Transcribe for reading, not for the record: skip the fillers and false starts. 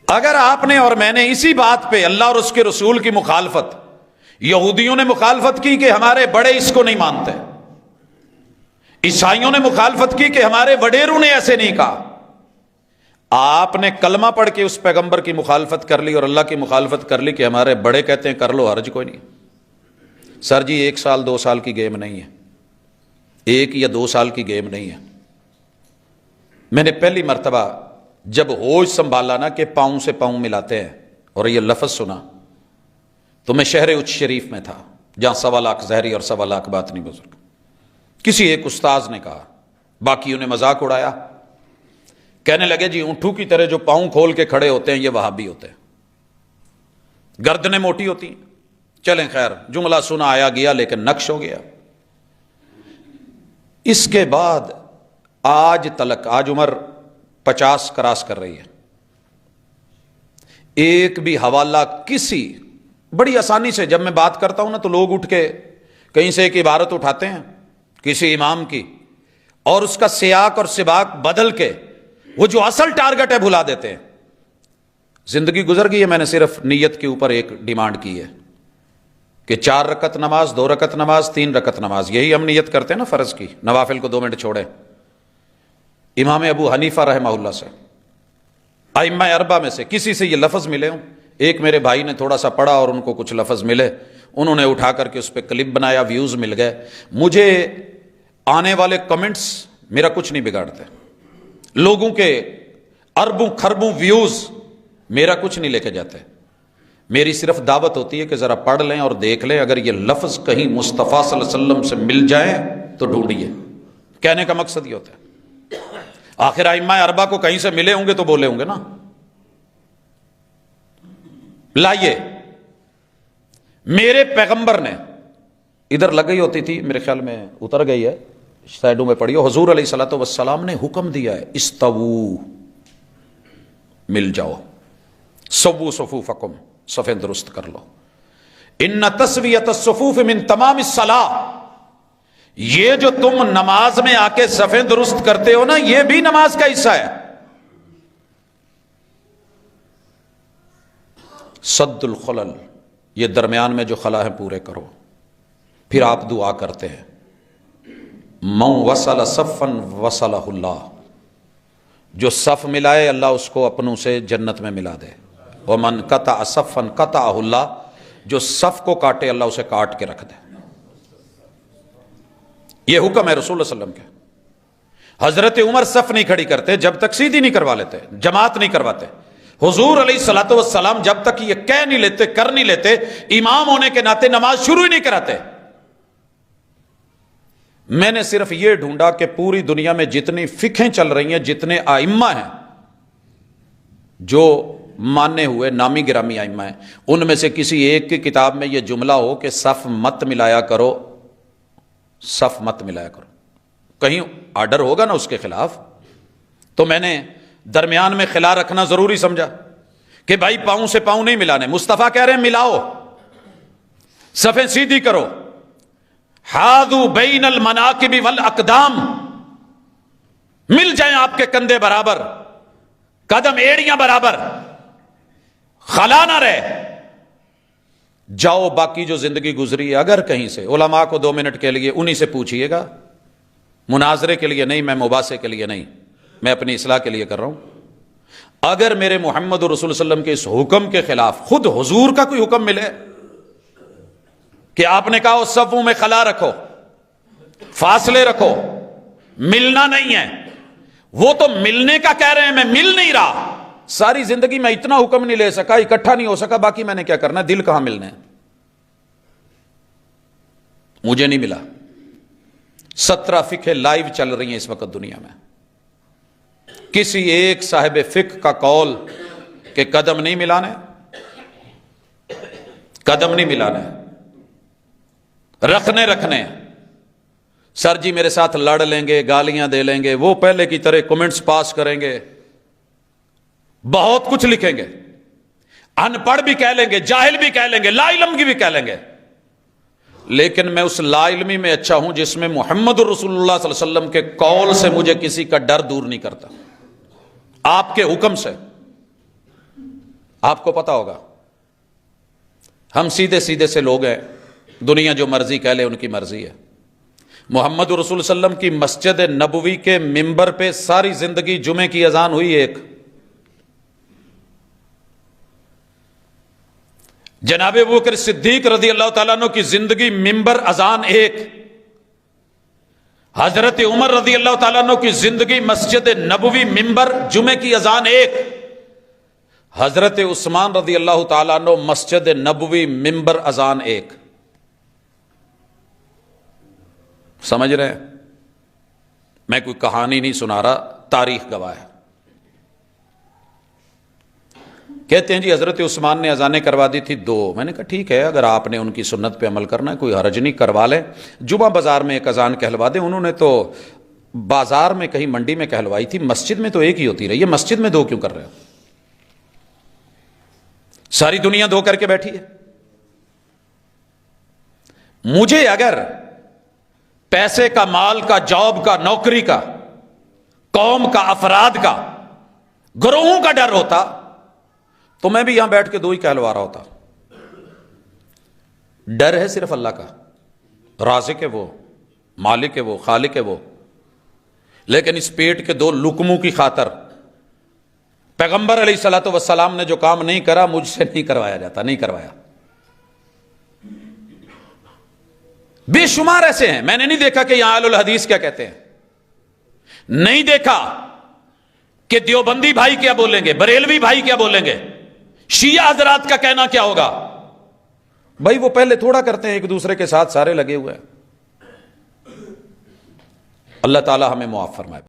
اگر آپ نے اور میں نے اسی بات پہ اللہ اور اس کے رسول کی مخالفت، یہودیوں نے مخالفت کی کہ ہمارے بڑے اس کو نہیں مانتے، عیسائیوں نے مخالفت کی کہ ہمارے وڈیروں نے ایسے نہیں کہا، آپ نے کلمہ پڑھ کے اس پیغمبر کی مخالفت کر لی اور اللہ کی مخالفت کر لی کہ ہمارے بڑے کہتے ہیں کر لو، حرج کوئی نہیں۔ سر جی 1 سال 2 سال کی گیم نہیں ہے، 1 یا 2 سال کی گیم نہیں ہے۔ میں نے پہلی مرتبہ جب ہوش سنبھالا نا کہ پاؤں سے پاؤں ملاتے ہیں اور یہ لفظ سنا تو میں شہر اچ شریف میں تھا جہاں 1.25 لاکھ ظاہری اور 1.25 لاکھ باطنی بزرگ۔ کسی ایک استاذ نے کہا، باقیوں نے مذاق اڑایا، کہنے لگے جی اونٹوں کی طرح جو پاؤں کھول کے کھڑے ہوتے ہیں یہ وہابی ہوتے ہیں، گردنیں موٹی ہوتی ہیں۔ چلیں خیر، جملہ سنا آیا گیا لیکن نقش ہو گیا۔ اس کے بعد آج تلک، آج عمر 50 کراس کر رہی ہے، ایک بھی حوالہ کسی، بڑی آسانی سے جب میں بات کرتا ہوں نا تو لوگ اٹھ کے کہیں سے ایک عبارت اٹھاتے ہیں کسی امام کی اور اس کا سیاق اور سباق بدل کے وہ جو اصل ٹارگٹ ہے بھلا دیتے ہیں۔ زندگی گزر گئی ہے، میں نے صرف نیت کے اوپر ایک ڈیمانڈ کی ہے کہ 4 رکعت نماز، 2 رکعت نماز، 3 رکعت نماز، یہی ہم نیت کرتے ہیں نا فرض کی، نوافل کو 2 منٹ چھوڑے۔ امام ابو حنیفہ رحمہ اللہ سے، ائمہ اربعہ میں سے کسی سے یہ لفظ ملے ہوں، ایک میرے بھائی نے تھوڑا سا پڑھا اور ان کو کچھ لفظ ملے، انہوں نے اٹھا کر کے اس پہ کلپ بنایا، ویوز مل گئے، مجھے آنے والے کمنٹس میرا کچھ نہیں بگاڑتے، لوگوں کے اربوں خربوں ویوز میرا کچھ نہیں لے کے جاتے، میری صرف دعوت ہوتی ہے کہ ذرا پڑھ لیں اور دیکھ لیں، اگر یہ لفظ کہیں مصطفیٰ صلی اللہ علیہ وسلم سے مل جائیں تو ڈھونڈیے، کہنے کا مقصد یہ ہوتا ہے۔ آخر ائمہ اربعہ کو کہیں سے ملے ہوں گے تو بولے ہوں گے نا۔ لائیے، میرے پیغمبر نے، ادھر لگ گئی ہوتی تھی میرے خیال میں اتر گئی ہے، سائڈوں میں پڑھی ہو، حضور علیہ الصلوۃ والسلام نے حکم دیا ہے استووا، مل جاؤ، سووا صفوفکم، صفیں درست کر لو، ان تسویۃ الصفوف من تمام الصلاۃ، یہ جو تم نماز میں آ کے صفیں درست کرتے ہو نا یہ بھی نماز کا حصہ ہے۔ سد الخلل، یہ درمیان میں جو خلا ہے پورے کرو۔ پھر آپ دعا کرتے ہیں من وصل صفا وصلہ اللہ، جو صف ملائے اللہ اس کو اپنوں سے جنت میں ملا دے، ومن قطع صفا قطعہ اللہ، جو صف کو کاٹے اللہ اسے کاٹ کے رکھ دے۔ یہ حکم ہے رسول اللہ صلی اللہ علیہ وسلم کے۔ حضرت عمر صف نہیں کھڑی کرتے جب تک سیدھی نہیں کروا لیتے، جماعت نہیں کرواتے۔ حضور علیہ الصلوۃ والسلام جب تک یہ کہہ نہیں لیتے، کر نہیں لیتے، امام ہونے کے ناطے نماز شروع ہی نہیں کراتے۔ میں نے صرف یہ ڈھونڈا کہ پوری دنیا میں جتنی فقہیں چل رہی ہیں، جتنے ائمہ ہیں جو مانے ہوئے نامی گرامی ائمہ ہیں، ان میں سے کسی ایک کی کتاب میں یہ جملہ ہو کہ صف مت ملایا کرو، صف مت ملایا کرو، کہیں آرڈر ہوگا نا اس کے خلاف، تو میں نے درمیان میں خلا رکھنا ضروری سمجھا کہ بھائی پاؤں سے پاؤں نہیں ملانے، مصطفیٰ کہہ رہے ہیں ملاؤ، صفیں سیدھی کرو، حاذو بین المناکب والاقدام، مل جائیں آپ کے کندھے برابر، قدم ایڑیاں برابر، خلا نہ رہے۔ جاؤ باقی جو زندگی گزری ہے اگر کہیں سے، علماء کو 2 منٹ کے لیے انہی سے پوچھئے گا، مناظرے کے لیے نہیں، میں مباحثے کے لیے نہیں، میں اپنی اصلاح کے لیے کر رہا ہوں۔ اگر میرے محمد رسول صلی اللہ علیہ وسلم کے اس حکم کے خلاف خود حضور کا کوئی حکم ملے کہ آپ نے کہا صفوں میں خلا رکھو، فاصلے رکھو، ملنا نہیں ہے، وہ تو ملنے کا کہہ رہے ہیں، میں مل نہیں رہا، ساری زندگی میں اتنا حکم نہیں لے سکا، اکٹھا نہیں ہو سکا، باقی میں نے کیا کرنا ہے، دل کہاں ملنے ہیں، مجھے نہیں ملا۔ 17 فقہ لائیو چل رہی ہیں اس وقت دنیا میں، کسی ایک صاحب فقہ کا قول کہ قدم نہیں ملانے، قدم نہیں ملانے، رکھنے، سر جی میرے ساتھ لڑ لیں گے، گالیاں دے لیں گے، وہ پہلے کی طرح کمنٹس پاس کریں گے، بہت کچھ لکھیں گے، ان پڑھ بھی کہہ لیں گے، جاہل بھی کہہ لیں گے، لا علم بھی کہہ لیں گے، لیکن میں اس لا علمی میں اچھا ہوں جس میں محمد رسول اللہ صلی اللہ علیہ وسلم کے قول سے مجھے کسی کا ڈر دور نہیں کرتا، آپ کے حکم سے۔ آپ کو پتا ہوگا ہم سیدھے سیدھے سے لوگ ہیں، دنیا جو مرضی کہہ لے ان کی مرضی ہے۔ محمد رسول صلی اللہ علیہ وسلم کی مسجد نبوی کے ممبر پہ ساری زندگی جمعے کی اذان ہوئی ایک، جناب ابوبکر صدیق رضی اللہ تعالیٰ عنہ کی زندگی ممبر اذان ایک، حضرت عمر رضی اللہ تعالیٰ عنہ کی زندگی مسجد نبوی ممبر جمعے کی اذان ایک، حضرت عثمان رضی اللہ تعالیٰ عنہ مسجد نبوی ممبر اذان ایک۔ سمجھ رہے ہیں؟ میں کوئی کہانی نہیں سنا رہا، تاریخ گواہ ہے۔ کہتے ہیں جی حضرت عثمان نے اذانیں کروا دی تھی 2۔ میں نے کہا ٹھیک ہے، اگر آپ نے ان کی سنت پہ عمل کرنا ہے کوئی حرج نہیں، کروا لیں۔ جمعہ بازار میں ایک اذان کہلوا دیں، انہوں نے تو بازار میں کہیں منڈی میں کہلوائی تھی، مسجد میں تو ایک ہی ہوتی رہی ہے، مسجد میں 2 کیوں کر رہے ہو؟ ساری دنیا 2 کر کے بیٹھی ہے۔ مجھے اگر پیسے کا، مال کا، جاب کا، نوکری کا، قوم کا، افراد کا، گروہوں کا ڈر ہوتا تو میں بھی یہاں بیٹھ کے 2 ہی کہلوا رہا ہوتا۔ ڈر ہے صرف اللہ کا، رازق ہے وہ، مالک ہے وہ، خالق ہے وہ۔ لیکن اس پیٹ کے 2 لقموں کی خاطر پیغمبر علیہ الصلوۃ والسلام نے جو کام نہیں کرا مجھ سے نہیں کروایا جاتا، نہیں کروایا۔ بے شمار ایسے ہیں، میں نے نہیں دیکھا کہ یہاں اہل الحدیث کیا کہتے ہیں، نہیں دیکھا کہ دیوبندی بھائی کیا بولیں گے، بریلوی بھائی کیا بولیں گے، شیعہ حضرات کا کہنا کیا ہوگا۔ بھائی وہ پہلے تھوڑا کرتے ہیں، ایک دوسرے کے ساتھ سارے لگے ہوئے ہیں۔ اللہ تعالی ہمیں معاف فرمائے۔